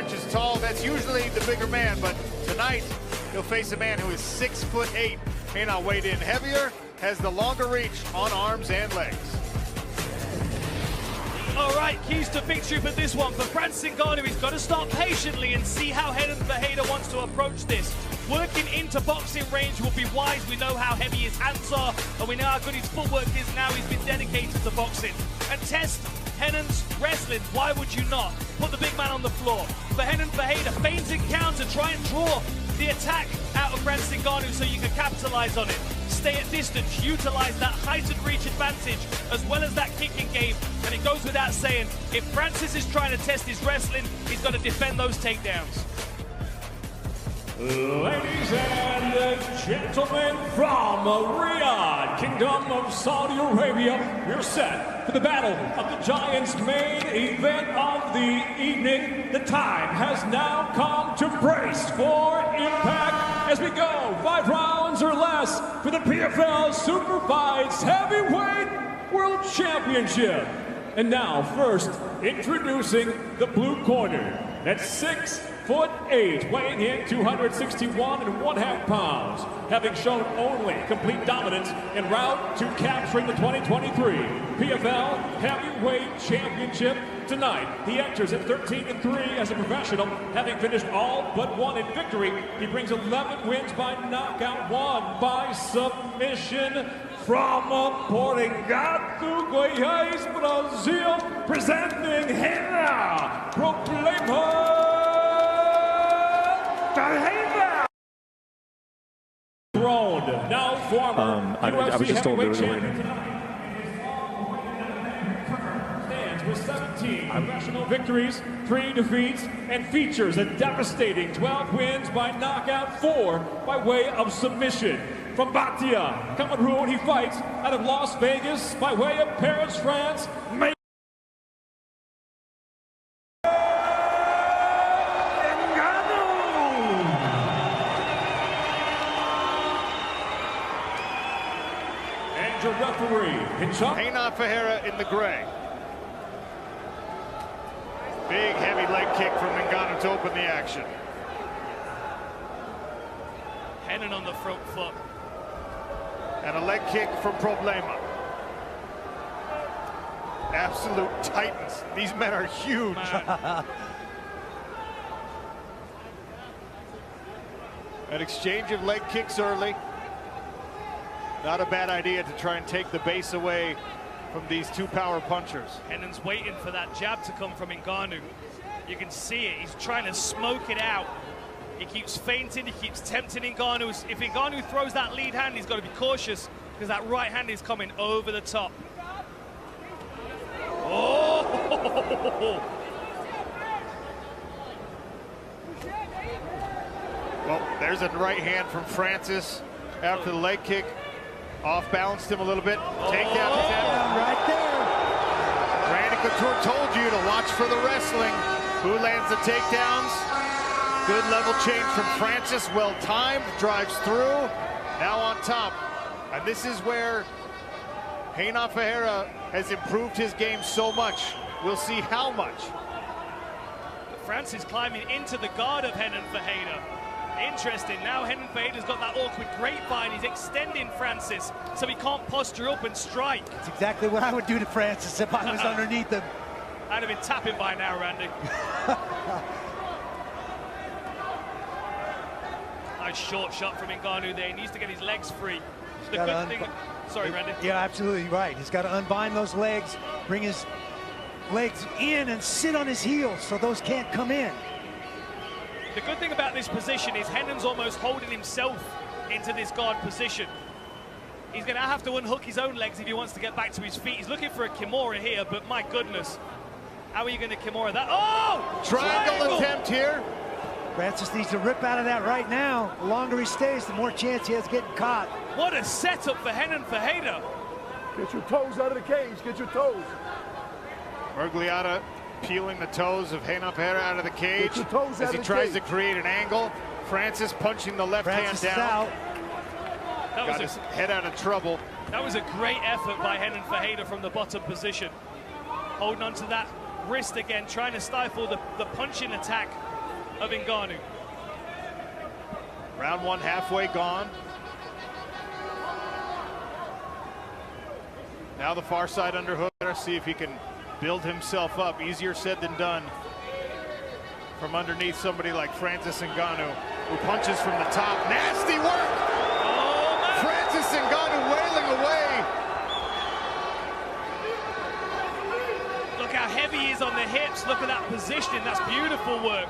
inches tall. That's usually the bigger man, but tonight he'll face a man who is 6'8". Renan weighed in heavier, has the longer reach on arms and legs. All right, keys to victory for this one. For Francis Ngannou, he's got to start patiently and see how Renan Ferreira wants to approach this. Working into boxing range will be wise. We know how heavy his hands are, and we know how good his footwork is now. He's been dedicated to boxing. And test Renan's wrestling. Why would you not? Put the big man on the floor. For Renan Ferreira, feigns and counter, try and draw the attack out of Francis Ngannou so you can capitalize on it. Stay at distance, utilize that height and reach advantage as well as that kicking game. And it goes without saying, if Francis is trying to test his wrestling, he's got to defend those takedowns. Ladies and gentlemen, from Riyadh, Kingdom of Saudi Arabia, we're set for the Battle of the Giants main event of the evening. The time has now come to brace for impact as we go 5 rounds or less for the PFL Super Fights Heavyweight World Championship. And now, first, introducing the blue corner at 6'8", weighing in 261.5 pounds, having shown only complete dominance en route to capturing the 2023 PFL Heavyweight Championship tonight. He enters at 13-3 as a professional, having finished all but one in victory. He brings 11 wins by knockout, 1 by submission. From Portugal, Goiás, Brazil, presenting Renan Ferreira. Throned, now former I was just told it was champion. Stands with 17 professional victories, 3 defeats, and features a devastating 12 wins by knockout, 4 by way of submission. From Batia, Cameroon, he fights out of Las Vegas by way of Paris, France. And your referee, Renan Ferreira in the gray. Big heavy leg kick from Ngannou to open the action. Renan on the front foot. And a leg kick from Problema. Absolute titans. These men are huge. An exchange of leg kicks early. Not a bad idea to try and take the base away from these two power punchers. Renan's waiting for that jab to come from Ngannou. You can see it. He's trying to smoke it out. He keeps feinting, he keeps tempting Ngannou. If Ngannou throws that lead hand, he's got to be cautious because that right hand is coming over the top. Oh! Well, there's a right hand from Francis after the leg kick. Off-balanced him a little bit. Takedown attempt. Right there. Randy Couture told you to watch for the wrestling. Who lands the takedowns? Good level change from Francis, well timed, drives through, now on top. And this is where Renan Ferreira has improved his game so much. We'll see how much. Francis climbing into the guard of Renan Ferreira. Interesting, now Renan Ferreira's got that awkward grapevine. He's extending Francis so he can't posture up and strike. That's exactly what I would do to Francis if I was underneath him. I'd have been tapping by now, Randy. Nice short shot from Ngannou there. He needs to get his legs free. The good thing... Sorry, Randy. Yeah, absolutely right. He's got to unbind those legs, bring his legs in and sit on his heels so those can't come in. The good thing about this position is Renan's almost holding himself into this guard position. He's going to have to unhook his own legs if he wants to get back to his feet. He's looking for a Kimura here, but my goodness. How are you going to Kimura that? Oh! Triangle attempt here. Francis needs to rip out of that right now. The longer he stays, the more chance he has getting caught. What a setup for Renan Ferreira. Get your toes out of the cage. Get your toes. Mergliata peeling the toes of Renan Ferreira out of the cage as he tries to create an angle. Francis punching the left hand down. Got his head out of trouble. That was a great effort by Renan Ferreira from the bottom position. Holding on to that wrist again, trying to stifle the punching attack of Ngannou. Round one halfway gone. Now the far side underhook. Let's see if he can build himself up. Easier said than done from underneath somebody like Francis Ngannou, who punches from the top. Nasty work! Oh, man. Francis Ngannou wailing away. Look how heavy he is on the hips. Look at that positioning. That's beautiful work.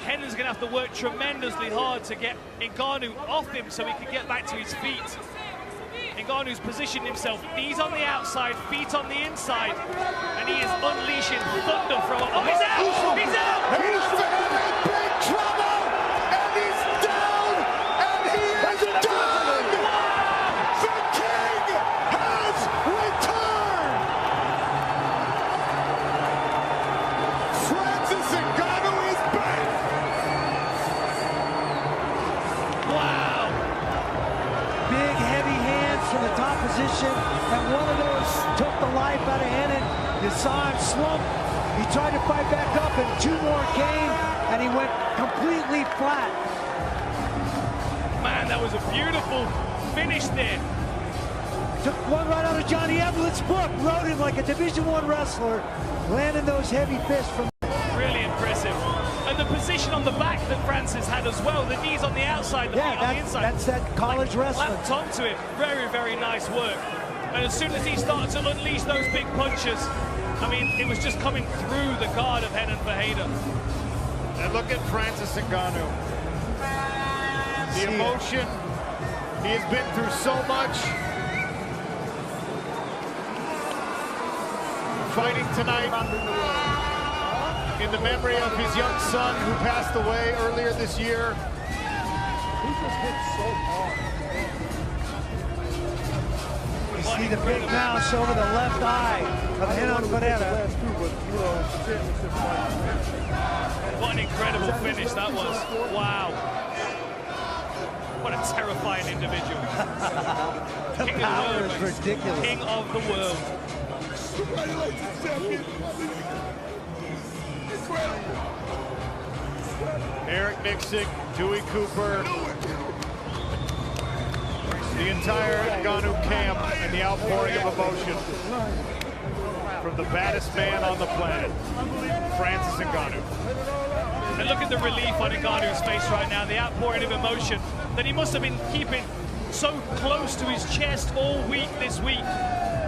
Renan's going to have to work tremendously hard to get Ngannou off him so he can get back to his feet. Ngannou's positioned himself, knees on the outside, feet on the inside, and he is unleashing thunder from... Oh, he's out! He's out! He's in big trouble! And he's down! And he is done! The king has returned! Francis Ngannou is back! Wow! Big, heavy hands from the top position, and one of those took the life out of Renan. You saw him slump. He tried to fight back up, and two more came, and he went completely flat. Man, that was a beautiful finish there. Took one right out of Johnny Evelyn's book, rode him like a Division I wrestler, landing those heavy fists from... Really impressive. And the position on the back that Francis had as well, the knees on the outside, the feet on the inside. That's that college wrestling. Lapped onto him. Very, very nice work. And as soon as he started to unleash those big punches, I mean, it was just coming through the guard of Renan Ferreira. And look at Francis Ngannou. The emotion. He has been through so much. Fighting tonight in the memory of his young son who passed away earlier this year. He just hit so hard. You see the big mouse over the left eye of Renan Ferreira. What an incredible finish that was. Wow. What a terrifying individual. The King power of the is world. ridiculous. King of the world. Congratulations, champion. Eric Nixick, Dewey Cooper, the entire Ngannou camp, and the outpouring of emotion from the baddest man on the planet, Francis Ngannou. And look at the relief on Ngannou's face right now, the outpouring of emotion that he must have been keeping so close to his chest all week this week,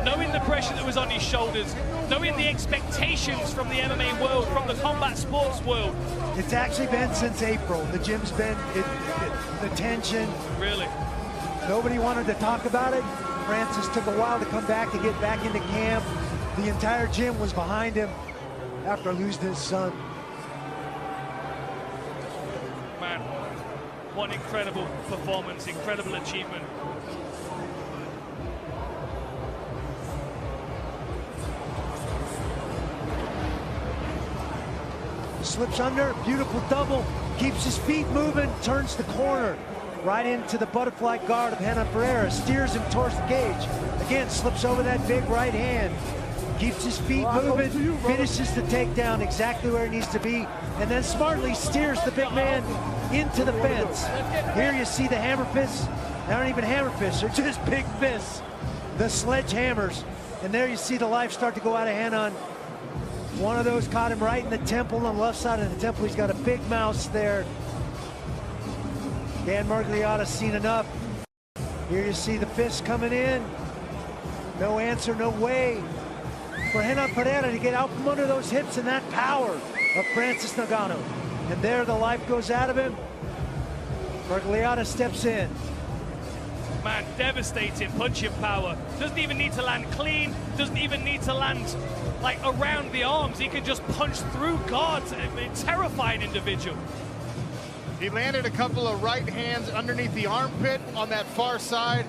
knowing the pressure that was on his shoulders, knowing the expectations from the MMA world, from the combat sports world. It's actually been since April. The gym's been, the tension. Really? Nobody wanted to talk about it. Francis took a while to come back, to get back into camp. The entire gym was behind him after losing his son. Man, what an incredible performance, incredible achievement. Slips under, beautiful double, keeps his feet moving, turns the corner, right into the butterfly guard of Renan Ferreira, steers him towards the cage. Again, slips over that big right hand, keeps his feet moving, finishes the takedown exactly where he needs to be, and then smartly steers the big man into the fence. Here you see the hammer fists. They aren't even hammer fists, they're just big fists. The sledgehammers. And there you see the life start to go out of Renan. One of those caught him right in the temple, on the left side of the temple. He's got a big mouse there. Dan Margliotta's seen enough. Here you see the fist coming in. No answer, no way for Renan Ferreira to get out from under those hips and that power of Francis Ngannou. And there the life goes out of him. Margliotta steps in. Man, devastating punching power. Doesn't even need to land clean, doesn't even need to land like around the arms. He can just punch through guards. A terrifying individual. He landed a couple of right hands underneath the armpit on that far side.